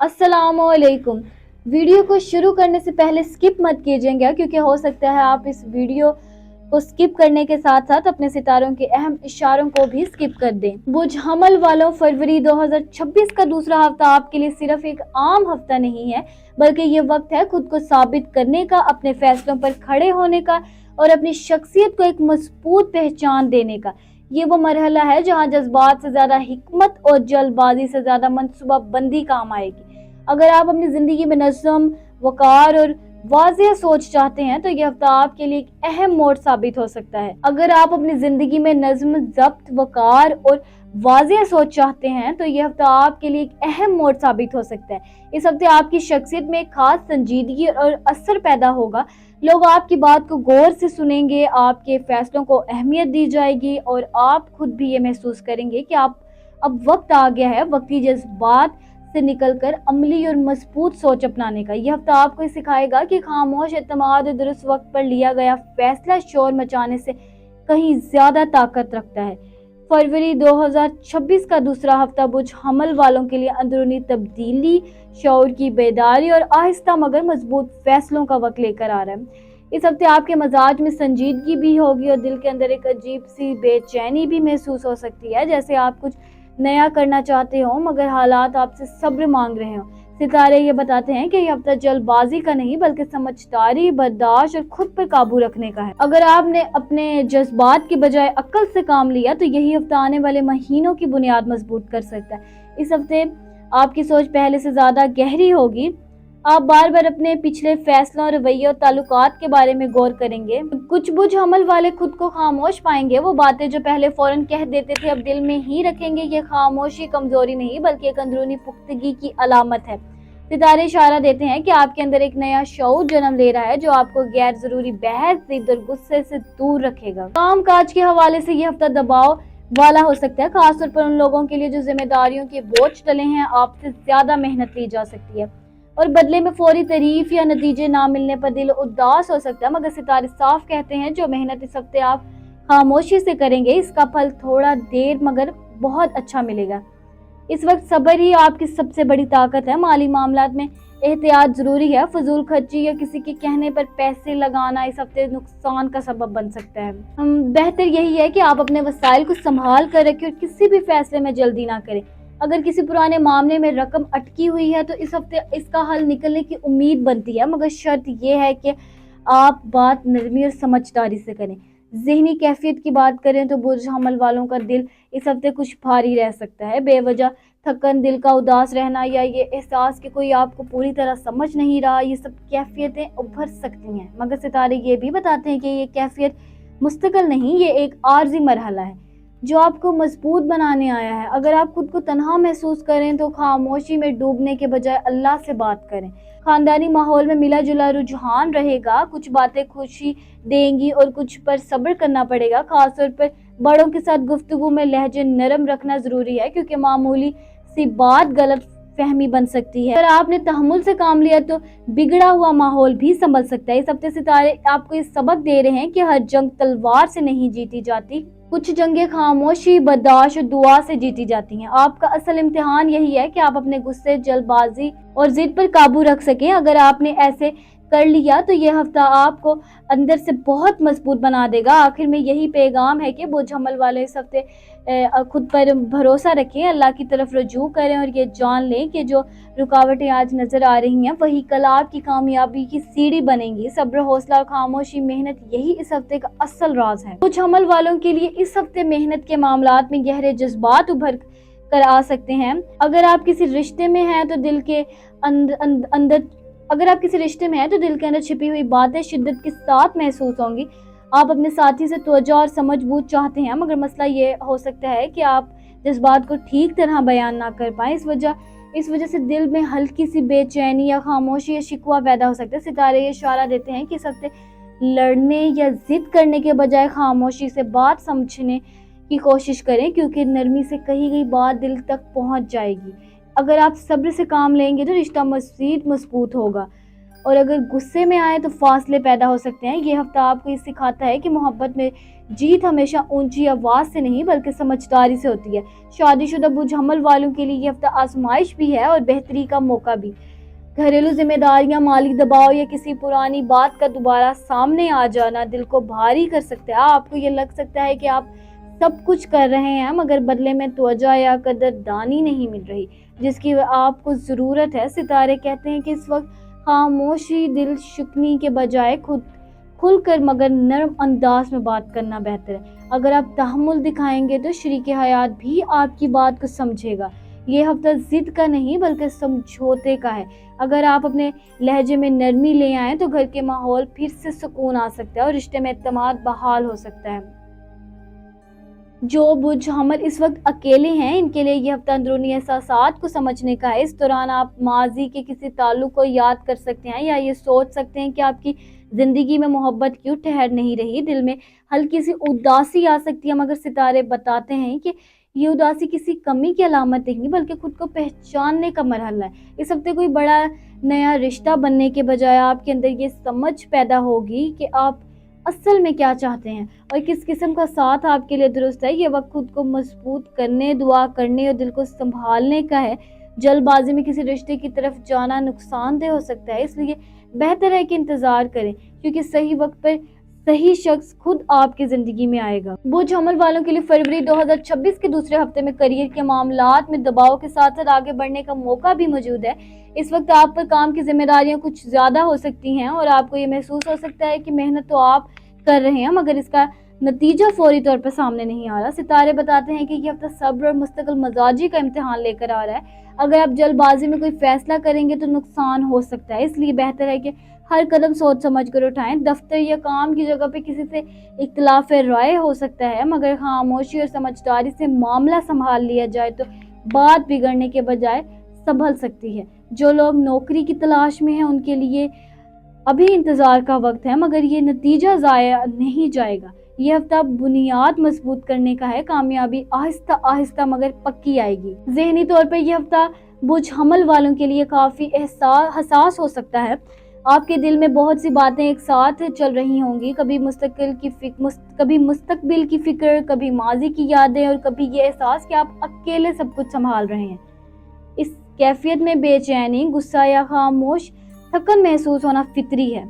अस्सलाम वालेकुम। वीडियो को शुरू करने से पहले स्किप मत कीजिएगा क्योंकि हो सकता है आप इस वीडियो को स्किप करने के साथ साथ अपने सितारों के अहम इशारों को भी स्किप कर दें। बुर्ज हमल वालों, फरवरी 2026 का दूसरा हफ्ता आपके लिए सिर्फ एक आम हफ्ता नहीं है, बल्कि ये वक्त है खुद को साबित करने का, अपने फैसलों पर खड़े होने का और अपनी शख्सियत को एक मजबूत पहचान देने का। ये वो मरहला है जहाँ जज्बात से ज्यादा हिकमत और जल्दबाजी से ज्यादा मनसूबा बंदी काम आएगी। अगर आप अपनी जिंदगी में नज़्म, वकार और वाज़ेह सोच चाहते हैं तो ये हफ्ता आपके लिए एक अहम मोड़ साबित हो सकता है। अगर आप अपनी जिंदगी में नज़्म, ज़ब्त, वकार और वाज़ेह सोच चाहते हैं तो ये हफ्ता आपके लिए एक अहम मोड़ साबित हो सकता है। इस हफ्ते आपकी शख्सियत में एक खास संजीदगी और असर पैदा होगा। लोग आपकी बात को गौर से सुनेंगे, आपके फैसलों को अहमियत दी जाएगी और आप खुद भी ये महसूस करेंगे कि आप अब वक्त आ गया है वक्ती जज्बात से निकलकर अमली और मजबूत सोच अपनाने का। यह हफ्ता आपको सिखाएगा कि खामोश एतमाद और दुरुस्त वक्त पर लिया गया फैसला शोर मचाने से कहीं ज्यादा ताकत रखता है। फरवरी 2026 का दूसरा हफ्ता बुर्ज हमल वालों के लिए अंदरूनी तब्दीली, शऊर की बेदारी और आहिस्ता मगर मजबूत फैसलों का वक्त लेकर आ रहा है। इस हफ्ते आपके मजाज में संजीदगी भी होगी और दिल के अंदर एक अजीब सी बेचैनी भी महसूस हो सकती है, जैसे आप कुछ नया करना चाहते हो मगर हालात आपसे सब्र मांग रहे हो। सितारे ये बताते हैं कि ये हफ्ता जल्दबाजी का नहीं बल्कि समझदारी, बर्दाश्त और खुद पर काबू रखने का है। अगर आपने अपने जज्बात की बजाय अक्ल से काम लिया तो यही हफ्ता आने वाले महीनों की बुनियाद मजबूत कर सकता है। इस हफ्ते आपकी सोच पहले से ज्यादा गहरी होगी। आप बार बार अपने पिछले फैसलों, रवैये और ताल्लुकात के बारे में गौर करेंगे। कुछ बुझ हमल वाले खुद को खामोश पाएंगे। वो बातें जो पहले फौरन कह देते थे अब दिल में ही रखेंगे। ये खामोशी कमजोरी नहीं बल्कि एक अंदरूनी पुख्तगी की अलामत है। सितारे इशारा देते हैं कि आपके अंदर एक नया शऊर जन्म ले रहा है जो आपको गैर जरूरी बहस, जिद और गुस्से से दूर रखेगा। काम काज के हवाले से ये हफ्ता दबाव वाला हो सकता है, खासतौर पर उन लोगों के लिए जो जिम्मेदारियों के बोझ तले हैं। आपसे ज्यादा मेहनत ली जा सकती है और बदले में फौरी तारीफ या नतीजे ना मिलने पर दिल उदास हो सकता है, मगर सितारे साफ कहते हैं जो मेहनत इस हफ्ते आप खामोशी से करेंगे इसका फल थोड़ा देर मगर बहुत अच्छा मिलेगा। इस वक्त सब्र ही आपकी सबसे बड़ी ताकत है। माली मामलात में एहतियात जरूरी है। फजूल खर्ची या किसी के कहने पर पैसे लगाना इस हफ्ते नुकसान का सबब बन सकता है। बेहतर यही है कि आप अपने वसाइल को संभाल कर रखें और किसी भी फैसले में जल्दी ना करें। अगर किसी पुराने मामले में रकम अटकी हुई है तो इस हफ्ते इसका हल निकलने की उम्मीद बनती है, मगर शर्त यह है कि आप बात नरमी और समझदारी से करें। ज़हनी कैफियत की बात करें तो बुर्ज हमल वालों का दिल इस हफ्ते कुछ भारी रह सकता है। बेवजह थकन, दिल का उदास रहना या ये एहसास कि कोई आपको पूरी तरह समझ नहीं रहा, ये सब कैफियतें उभर सकती हैं, मगर सितारे ये भी बताते हैं कि ये कैफियत मुस्तकिल नहीं, ये एक आर्जी मरहला है जो आपको मजबूत बनाने आया है। अगर आप खुद को तन्हा महसूस करें तो खामोशी में डूबने के बजाय अल्लाह से बात करें। खानदानी माहौल में मिला जुला रुझान रहेगा, कुछ बातें खुशी देंगी और कुछ पर सब्र करना पड़ेगा। खासतौर पर बड़ों के साथ गुफ्तगू में लहजे नरम रखना जरूरी है क्योंकि मामूली सी बात गलत फहमी बन सकती है। अगर आपने तहम्मुल से काम लिया तो बिगड़ा हुआ माहौल भी संभल सकता है। इस हफ्ते सितारे आपको इस सबक दे रहे हैं कि हर जंग तलवार से नहीं जीती जाती, कुछ जंगें खामोशी, बर्दाश्त और दुआ से जीती जाती हैं। आपका असल इम्तिहान यही है कि आप अपने गुस्से, जल्दबाजी और जिद पर काबू रख सकें। अगर आपने ऐसे कर लिया तो यह हफ्ता आपको अंदर से बहुत मजबूत बना देगा। आखिर में यही पैगाम है कि बुर्ज हमल वाले इस हफ्ते खुद पर भरोसा रखें, अल्लाह की तरफ रुजू करें और ये जान लें कि जो रुकावटें आज नजर आ रही हैं वही कल आपकी कामयाबी की सीढ़ी बनेंगी। सब्र, हौसला और खामोशी, मेहनत यही इस हफ्ते का असल राज है। बुर्ज हमल वालों के लिए इस हफ्ते मेहनत के मामलात में गहरे जज्बात उभर कर आ सकते हैं। अगर आप किसी रिश्ते में हैं तो दिल के अंदर छिपी हुई बातें शिद्दत के साथ महसूस होंगी। आप अपने साथी से तवज्जो और समझ बूझ चाहते हैं, मगर मसला ये हो सकता है कि आप जज्बात को ठीक तरह बयान ना कर पाए। इस वजह से दिल में हल्की सी बेचैनी या खामोशी या शिकवा पैदा हो सकता है। सितारे ये इशारा देते हैं कि इस हफ्ते लड़ने या जिद करने के बजाय खामोशी से बात समझने की कोशिश करें क्योंकि नरमी से कही गई बात दिल तक पहुंच जाएगी। अगर आप सब्र से काम लेंगे तो रिश्ता मज़ीद मजबूत होगा। और अगर गुस्से में आए तो फासले पैदा हो सकते हैं। ये हफ्ता आपको ये सिखाता है कि मोहब्बत में जीत हमेशा ऊंची आवाज से नहीं बल्कि समझदारी से होती है। शादीशुदा बुझहमल वालों के लिए ये हफ्ता आजमाइश भी है और बेहतरी का मौका भी। घरेलू जिम्मेदारियां, माली दबाव या किसी पुरानी बात का दोबारा सामने आ जाना दिल को भारी कर सकता है। आपको ये लग सकता है कि आप सब कुछ कर रहे हैं मगर बदले में तवज्जो या कदरदानी नहीं मिल रही जिसकी आपको जरूरत है। सितारे कहते हैं कि इस वक्त खामोशी, दिल शुकनी के बजाय खुलकर मगर नरम अंदाज में बात करना बेहतर है। अगर आप तहम्मुल दिखाएंगे तो शरीके हयात भी आपकी बात को समझेगा। ये हफ्ता जिद का नहीं बल्कि समझौते का है। अगर आप अपने लहजे में नरमी ले आए तो घर के माहौल फिर से सुकून आ सकता है और रिश्ते में एतमाद बहाल हो सकता है। जो बुझहमल इस वक्त अकेले हैं, इनके लिए ये हफ्ता अंदरूनी एहसासात को समझने का है। इस दौरान आप माजी के किसी ताल्लुक को याद कर सकते हैं या ये सोच सकते हैं कि आपकी जिंदगी में मोहब्बत क्यों ठहर नहीं रही। दिल में हल्की सी उदासी आ सकती है मगर सितारे बताते हैं कि ये उदासी किसी कमी की अलामत नहीं बल्कि खुद को पहचानने का मरहला है। इस हफ्ते कोई बड़ा नया रिश्ता बनने के बजाय आपके अंदर ये समझ पैदा होगी कि आप असल में क्या चाहते हैं और किस किस्म का साथ आपके लिए दुरुस्त है। ये वक्त खुद को मजबूत करने, दुआ करने और दिल को संभालने का है। जल्दबाजी में किसी रिश्ते की तरफ जाना नुकसानदेह हो सकता है, इसलिए बेहतर है कि इंतजार करें क्योंकि सही वक्त पर सही शख्स खुद आपकी जिंदगी में आएगा। बुझहमल वालों के लिए फरवरी 2026 के दूसरे हफ्ते में करियर के मामलात में दबाव के साथ साथ आगे बढ़ने का मौका भी मौजूद है। इस वक्त आप पर काम की जिम्मेदारियां कुछ ज्यादा हो सकती हैं और आपको ये महसूस हो सकता है कि मेहनत तो आप कर रहे हैं मगर इसका नतीजा फौरी तौर पर सामने नहीं आ रहा। सितारे बताते हैं कि ये हफ्ता सब्र और मुस्तकिल मजाजी का इम्तिहान लेकर आ रहा है। अगर आप जल्दबाजी में कोई फैसला करेंगे तो नुकसान हो सकता है, इसलिए बेहतर है कि हर कदम सोच समझ कर उठाएं। दफ्तर या काम की जगह पे किसी से इख्तिलाफ राय हो सकता है मगर खामोशी और समझदारी से मामला संभाल लिया जाए तो बात बिगड़ने के बजाय संभल सकती है। जो लोग नौकरी की तलाश में हैं उनके लिए अभी इंतजार का वक्त है मगर ये नतीजा जाया नहीं जाएगा। ये हफ्ता बुनियाद मजबूत करने का है। कामयाबी आहिस्ता आहिस्ता मगर पक्की आएगी। ज़हनी तौर पर यह हफ्ता बुझहमल वालों के लिए काफी हसास हो सकता है। आपके दिल में बहुत सी बातें एक साथ चल रही होंगी, कभी मुस्तकबिल की फिक्र, कभी माजी की यादें और कभी ये एहसास कि आप अकेले सब कुछ संभाल रहे हैं। इस कैफियत में बेचैनी, गुस्सा या खामोश थकन महसूस होना फितरी है।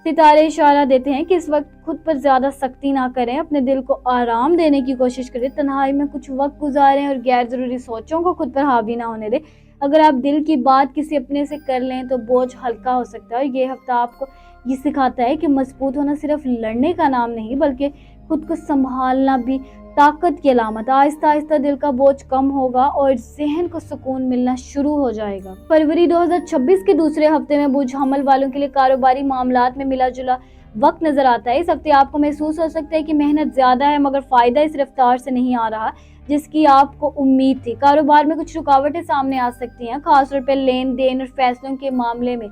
सितारे इशारा देते हैं कि इस वक्त खुद पर ज्यादा सख्ती ना करें, अपने दिल को आराम देने की कोशिश करें, तन्हाई में कुछ वक्त गुजारें और गैर जरूरी सोचों को खुद पर हावी ना होने दें। अगर आप दिल की बात किसी अपने से कर लें तो बोझ हल्का हो सकता है। और ये हफ्ता आपको ये सिखाता है कि मजबूत होना सिर्फ लड़ने का नाम नहीं बल्कि खुद को संभालना भी ताकत की अलामत। आहिस्ता आहिस्ता दिल का बोझ कम होगा और जहन को सुकून मिलना शुरू हो जाएगा। फरवरी 2026 के दूसरे हफ्ते में बुझहमल वालों के लिए कारोबारी मामलात में मिला जुला वक्त नजर आता है। इस हफ्ते आपको महसूस हो सकता है कि मेहनत ज्यादा है मगर फायदा इस रफ्तार से नहीं आ रहा जिसकी आपको उम्मीद थी। कारोबार में कुछ रुकावटें सामने आ सकती हैं, खासतौर पर लेन देन और फैसलों के मामले में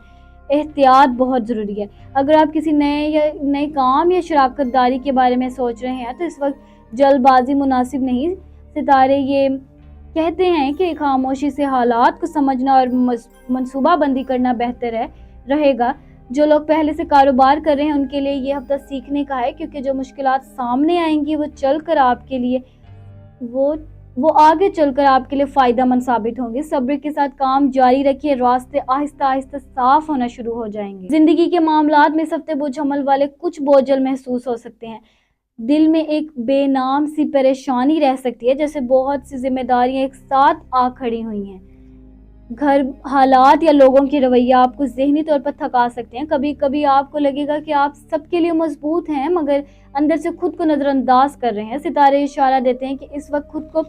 एहतियात बहुत जरूरी है। अगर आप किसी नए काम या शराकत दारी के बारे में सोच रहे हैं तो इस वक्त जल्दबाजी मुनासिब नहीं। सितारे ये कहते हैं कि खामोशी से हालात को समझना और मंसूबा बंदी करना बेहतर रहेगा। जो लोग पहले से कारोबार कर रहे हैं उनके लिए ये हफ्ता सीखने का है क्योंकि जो मुश्किलात सामने आएंगी वो आगे चलकर आपके लिए फायदेमंद साबित होंगे। सब्र के साथ काम जारी रखिए, रास्ते आहिस्ता आहिस्ता साफ होना शुरू हो जाएंगे। जिंदगी के मामलात में इस हफ्ते बुझहमल वाले कुछ बोझल महसूस हो सकते हैं। दिल में एक बेनाम सी परेशानी रह सकती है, जैसे बहुत सी जिम्मेदारियां एक साथ आ खड़ी हुई हैं। घर, हालात या लोगों के रवैया आपको ज़हनी तौर पर थका सकते हैं। कभी कभी आपको लगेगा कि आप सबके लिए मजबूत हैं मगर अंदर से खुद को नज़रअंदाज कर रहे हैं। सितारे इशारा देते हैं कि इस वक्त खुद को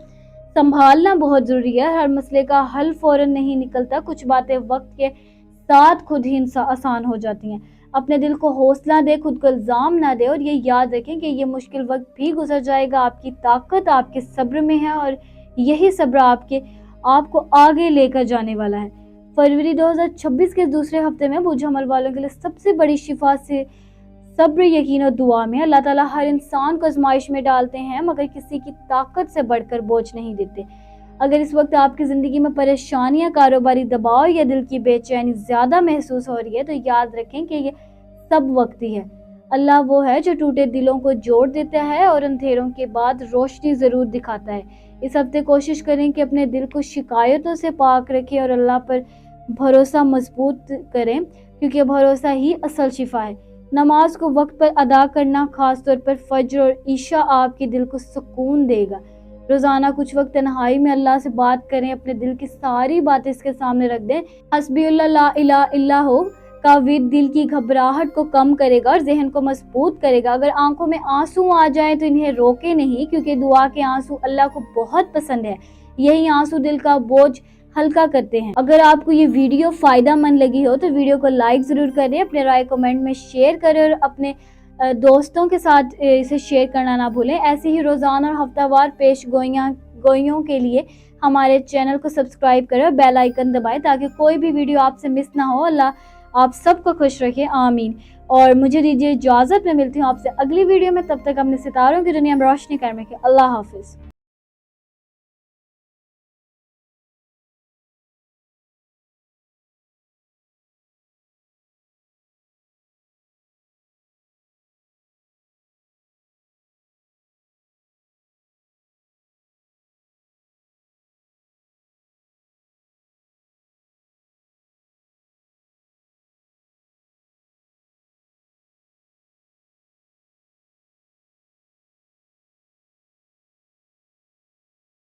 संभालना बहुत ज़रूरी है। हर मसले का हल फौरन नहीं निकलता, कुछ बातें वक्त के साथ खुद ही आसान हो जाती हैं। अपने दिल को हौसला दे, खुद को इल्ज़ाम ना दे और ये याद रखें कि ये मुश्किल वक्त भी गुजर जाएगा। आपकी ताकत आपके सब्र में है और यही सब्र आपको आगे लेकर जाने वाला है। फरवरी 2026 के दूसरे हफ्ते में बुझहमल वालों के लिए सबसे बड़ी शिफा से सब्र, यकीन और दुआ में। अल्लाह ताला हर इंसान को आजमाइश में डालते हैं मगर किसी की ताकत से बढ़कर बोझ नहीं देते। اگر اس وقت آپ کی زندگی میں پریشانیاں، کاروباری دباؤ یا دل کی بے چینی زیادہ محسوس ہو رہی ہے تو یاد رکھیں کہ یہ سب وقتی ہے۔ اللہ وہ ہے جو ٹوٹے دلوں کو جوڑ دیتا ہے اور اندھیروں کے بعد روشنی ضرور دکھاتا ہے۔ اس ہفتے کوشش کریں کہ اپنے دل کو شکایتوں سے پاک رکھیں اور اللہ پر بھروسہ مضبوط کریں، کیونکہ بھروسہ ہی اصل شفا ہے۔ نماز کو وقت پر ادا کرنا، خاص طور پر فجر اور عشاء، آپ کے دل کو سکون دے گا۔ روزانہ کچھ وقت تنہائی میں اللہ سے بات کریں، اپنے دل کی ساری باتیں اس کے سامنے رکھ دیں۔ حسبی اللہ لا الہ الا ہو کا ورد دل کی گھبراہٹ کو کم کرے گا اور ذہن کو مضبوط کرے گا۔ اگر آنکھوں میں آنسو آ جائیں تو انہیں روکے نہیں، کیونکہ دعا کے آنسو اللہ کو بہت پسند ہے۔ یہی آنسو دل کا بوجھ ہلکا کرتے ہیں۔ اگر آپ کو یہ ویڈیو فائدہ مند لگی ہو تو ویڈیو کو لائک ضرور کریں، اپنے رائے کمنٹ میں شیئر کریں اور اپنے دوستوں کے ساتھ اسے شیئر کرنا نہ بھولیں۔ ایسے ہی روزانہ اور ہفتہ وار پیش گوئیوں کے لیے ہمارے چینل کو سبسکرائب کریں اور بیل آئیکن دبائیں تاکہ کوئی بھی ویڈیو آپ سے مس نہ ہو۔ اللہ آپ سب کو خوش رکھے، آمین۔ اور مجھے دیجیے اجازت، میں ملتی ہوں آپ سے اگلی ویڈیو میں، تب تک اپنے ستاروں کی دنیا میں روشنی کرنے کے۔ اللہ حافظ۔